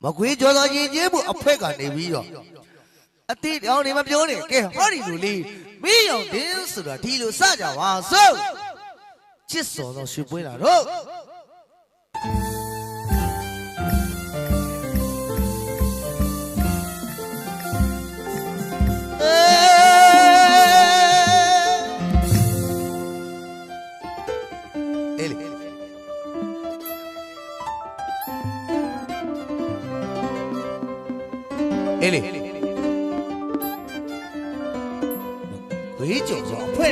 မကွေးကျော်တော်ရင်ကျေးမှုအဖက်ကနေပြီးတော့အတိတောင်နေမပြောနဲ့ကဲဟောဒီလိုလေးမင်းရောင်တင်းဆိုတာဒီလိုစကြပါစို့ချစ်စော်သောရွှေပွဲလာတော့အေးလေဝေးကြုံဆိုအဖွဲ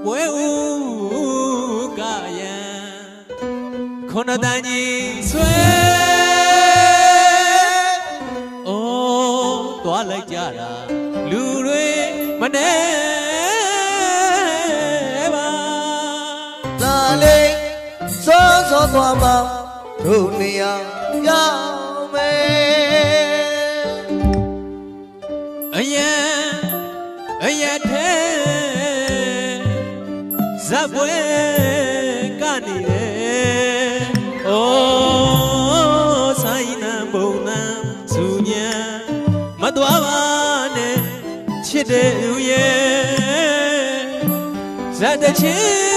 ဝဲဦးကယံခုနတန်ကြီးဆွဲအိုးသွားလိုက်ကြတာလူတွေမနေစောစောသွားမှတို့နေရရောက်မယ်အယံထဲဇပ်ပွဲကနေတယ်အိုးဆိုင်နံပုံနံသူညာမသွားပါနဲ့ချစ်တဲ့လူရဲ့ဇတ်တချင်း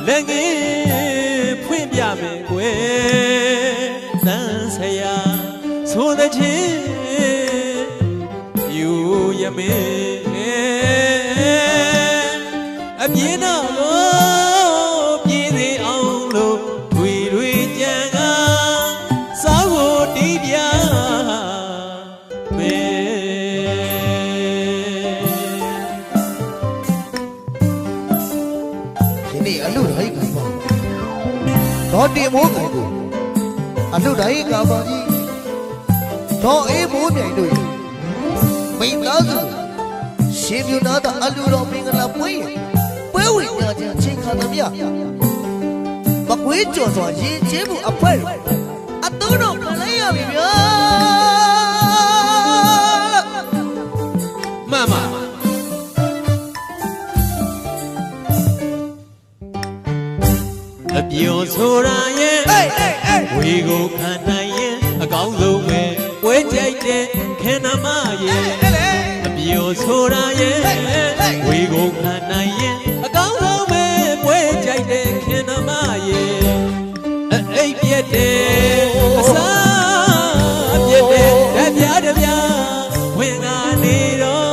လက်ငယ်ဖွင့်ပြမယ်ကွယ်တန်ဆရာဆိုတဲ့ချင်းယူရမေအပြင်းတော့ပြေးသေးအောင်လို့တွေကြံကစောက်ကိုတီးပြတော်တင်မိုးကိုအလှတိုင်းကပါကြီးတော်အေးမိုးမြိုင်တို့မိသားစုရှင်ပြနာတာအလှတော်မင်္ဂလာပွဲဝင်ကြခြင်းချိန်ခါသမျှမကွေးကြော်စွာရင်ကျေးမှုအဖွဲအသုံးတော်ခံလိုက်ရပြီဗျာမမအပြောဆိုတာရဲ့ဝေကိုခံနိုင်ရင်အကောင်းဆုံးပဲပွဲကြိုက်တဲ့ခင်နာမရဲ့အပြောဆိုတာရဲ့ဝေကိုခံနိုင်ရင်အကောင်းဆုံးပဲပွဲကြိုက်တဲ့ခင်နာမရဲ့အိပ်ပြက်တဲ့အစားပြက်တဲ့တပြားဝင်ကနေတော့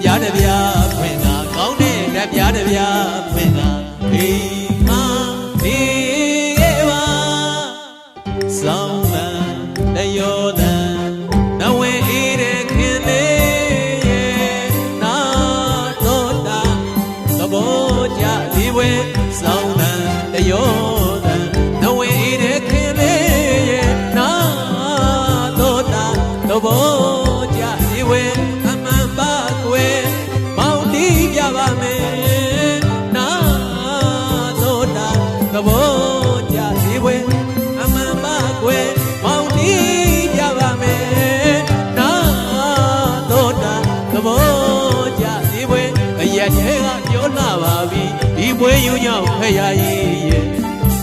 ပြားတပြားဖွင့်တာကောင်းတဲ့တပြားတပြားဖွင့်တာအိမ်မနေခဲ့ပါစောင်းလန်းတယောတန်နဝဲအေးတဲ့ခင်လေးရဲ့နာတော့တာသဘောကြဒီဝဲစောင်းလန်းတယောတန် ရရဲ့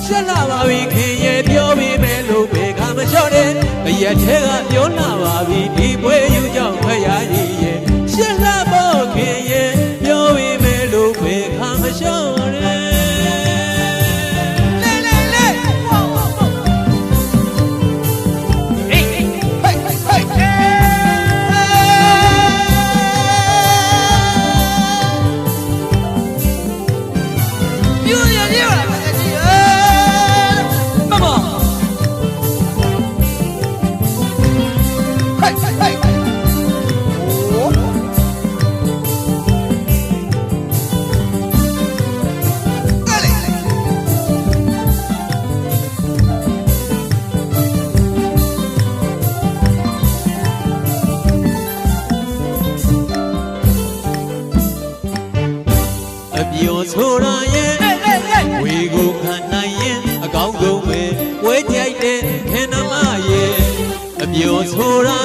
ရှက်လာပါပြီခင်ရဲ့ပြောပြီးမယ်လို့ဘယ်ကမလျှော့နဲ့အရက်ထဲကပြောလာပါပြီဒီပွဲယူကြောင့်ဖရရဲ့ရှက်လာဖို့ခင်ရဲ့ပြောပြီးမယ်လို့ဘယ်ကမလျှော့နဲ့အပြောဆိုတာရဲ့ဝေကိုခံနိုင်ရင်အကောင်းဆုံးပဲဝဲကြိုက်တဲ့ခင်နာမရဲ့အပြောဆိုတာ